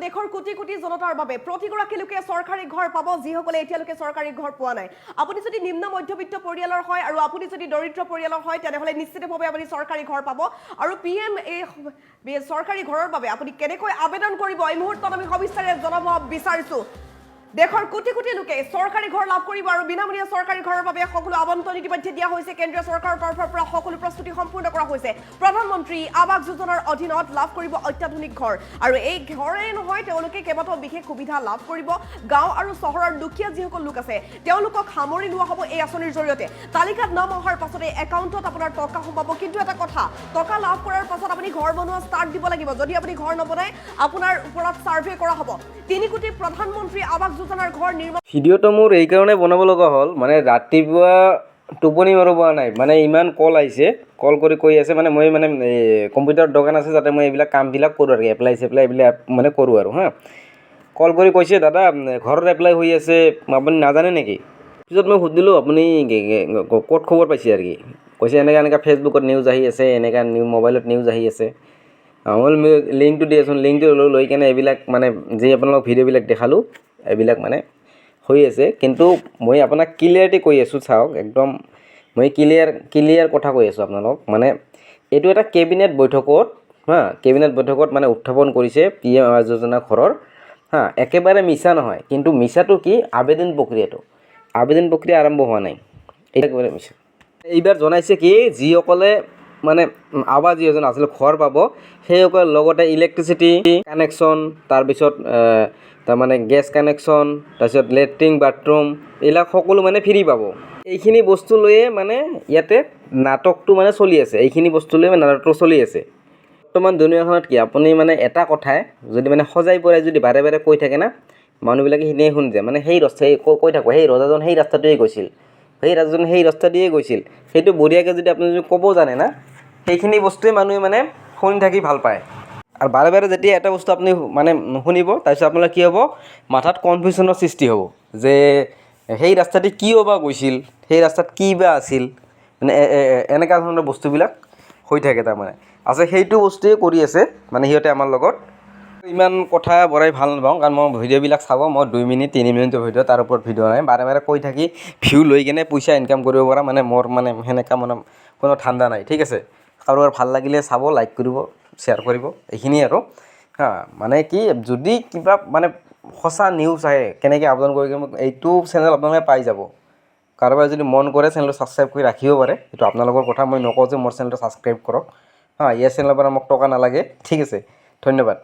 দেশৰ কোটি কোটি জনতাৰ বাবে প্ৰতিগৰাকী লোকে চৰকাৰী ঘৰ পাব যিসকলে এতিয়ালৈকে চৰকাৰী ঘৰ পোৱা নাই আপুনি যদি নিম্ন মধ্যবিত্ত পৰিয়ালৰ হয় আৰু আপুনি যদি দৰিদ্ৰ পৰিয়ালৰ হয় তেনেহলে নিশ্চিতভাৱে আপুনি চৰকাৰী ঘৰ পাব আৰু পিএম এই চৰকাৰী ঘৰৰ বাবে আপুনি কেনেকৈ আবেদন কৰিব এই মুহূৰ্তত আমি সবিস্তাৰে জনাব বিচাৰিছো দেশৰ কোটি কোটি লোকে চৰকাৰী ঘৰ লাভ কৰিব আৰু বিনামূলীয়া চৰকাৰী ঘৰৰ বাবে সকলো আবণ্টন ইতিমধ্যে দিয়া হৈছে কেন্দ্ৰীয় চৰকাৰৰ তৰফৰ পৰা সকলো প্ৰস্তুতি সম্পূৰ্ণ কৰা হৈছে প্ৰধানমন্ত্ৰী আৱাস যোজনাৰ অধীনত লাভ কৰিব অত্যাধুনিক ঘৰ আৰু এই ঘৰে নহয় তেওঁলোকে কেইবাটাও বিশেষ সুবিধা লাভ কৰিব গাঁও আৰু চহৰৰ দুখীয়া যিসকল লোক আছে তেওঁলোকক সামৰি লোৱা হ'ব এই আঁচনিৰ জৰিয়তে তালিকাত নাম অহাৰ পাছতে একাউণ্টত আপোনাৰ টকা সোমাব কিন্তু এটা কথা টকা লাভ কৰাৰ পাছত আপুনি ঘৰ বনোৱা ষ্টাৰ্ট দিব লাগিব যদি আপুনি ঘৰ নবনায় আপোনাৰ ওপৰত সাৰ্ভে কৰা হ'ব 3 কোটি প্ৰধানমন্ত্ৰী আৱাস যোজনাৰ ঘৰ নিৰ্মাণ ভিডিঅ'টো মোৰ এই কাৰণে বনাব লগা হ'ল মানে ৰাতিপুৱা টোপনি মাৰিব পৰা নাই মানে ইমান কল আহিছে কল কৰি কৈ আছে মানে মই মানে কম্পিউটাৰ দোকান আছে যাতে মই এইবিলাক কামবিলাক কৰোঁ আৰু এপ্লাই চেপ্লাই এইবিলাক মানে কৰোঁ আৰু হা কল কৰি কৈছে দাদা ঘৰৰ এপ্লাই হৈ আছে আপুনি নাজানে নেকি পিছত মই সুধিলোঁ আপুনি ক'ত খবৰ পাইছে আৰু কি কৈছে এনেকৈ ফেচবুকত নিউজ আহি আছে এনেকৈ মোবাইলত নিউজ আহি আছে মই লিংকটো দিয়াচোন লিংকটো লৈ কেনে এইবিলাক মানে যি আপোনালোক ভিডিঅ'বিলাক দেখালোঁ এইবিলাক মানে হৈ আছে কিন্তু মই আপোনাক ক্লিয়াৰলি কৈ আছোঁ চাওক একদম মই ক্লিয়াৰ কথা কৈ আছোঁ আপোনালোক মানে এইটো এটা কেবিনেট বৈঠকত কেবিনেট বৈঠকত মানে উত্থাপন কৰিছে পিএম আৱাস যোজনা ঘৰৰ একেবাৰে মিছা নহয় কিন্তু মিছাটো কি আবেদন প্ৰক্ৰিয়া আৰম্ভ হোৱা নাই একেবাৰে মিছা এইবাৰ জনাইছে কি যিসকলে মানে আৱাস যোজনা আচলতে ঘৰ পাব সেইসকল লগতে ইলেক্ট্ৰিচিটি কানেকশ্যন তাৰপিছত তাৰমানে গেছ কানেকশ্যন তাৰপিছত লেট্ৰিন বাথৰুম এইবিলাক সকলো মানে ফ্ৰী পাব এইখিনি বস্তু লৈয়ে মানে ইয়াতে নাটকটো মানে চলি আছে এইখিনি বস্তু লৈ নাটকটো চলি আছে বৰ্তমান দুনিয়াখনত কি আপুনি মানে এটা কথাই যদি মানে সজাই পৰাই যদি বাৰে বাৰে কৈ থাকে না মানুহবিলাকে সিনিয়ে শুনি যায় মানে সেই ৰাস্তাই কৈ থাকোঁ সেই ৰজাজন সেই ৰাস্তাটোৱে গৈছিল সেই ৰাজাজন সেই ৰাস্তা দিয়ে গৈছিল সেইটো বঢ়িয়াকৈ যদি আপুনি যদি ক'ব জানে না সেইখিনি বস্তুৱে মানুহে মানে শুনি থাকি ভাল পায় আৰু বাৰে বাৰে যেতিয়া এটা বস্তু আপুনি মানে নুশুনিব তাৰপিছত আপোনাৰ কি হ'ব মাথাত কনফিউশ্যনৰ সৃষ্টি হ'ব যে সেই ৰাস্তাতে কিয় বা গৈছিল সেই ৰাস্তাত কি বা আছিল মানে এনেকুৱা ধৰণৰ বস্তুবিলাক হৈ থাকে তাৰমানে আছে সেইটো বস্তুৱে কৰি আছে মানে সিহঁতে আমাৰ লগত ইমান কথা বৰাই ভাল নাপাওঁ কাৰণ মই ভিডিঅ'বিলাক চাব মই 2 মিনিট 3 মিনিটৰ ভিডিঅ' তাৰ ওপৰত ভিডিঅ' নাই বাৰে বাৰে কৈ থাকি ভিউ লৈ কেনে পইচা ইনকাম কৰিব পৰা মানে মোৰ মানে সেনেকুৱা মানে কোনো ঠাণ্ডা নাই ঠিক আছে কাৰোবাৰ ভাল লাগিলে চাব লাইক কৰিব শ্বেয়াৰ কৰিব এইখিনিয়ে আৰু মানে কি যদি কিবা মানে সঁচা নিউজ আহে কেনেকৈ আবেদন কৰি এইটো চেনেল আপোনালোকে পাই যাব কাৰোবাৰ যদি মন কৰে চেনেলটো ছাবস্ক্ৰাইব কৰি ৰাখিব পাৰে এইটো আপোনালোকৰ কথা মই নকওঁ যে মোৰ চেনেলটো ছাবস্ক্ৰাইব কৰক ইয়াৰ চেনেলৰ পৰা মোক টকা নালাগে ঠিক আছে ধন্যবাদ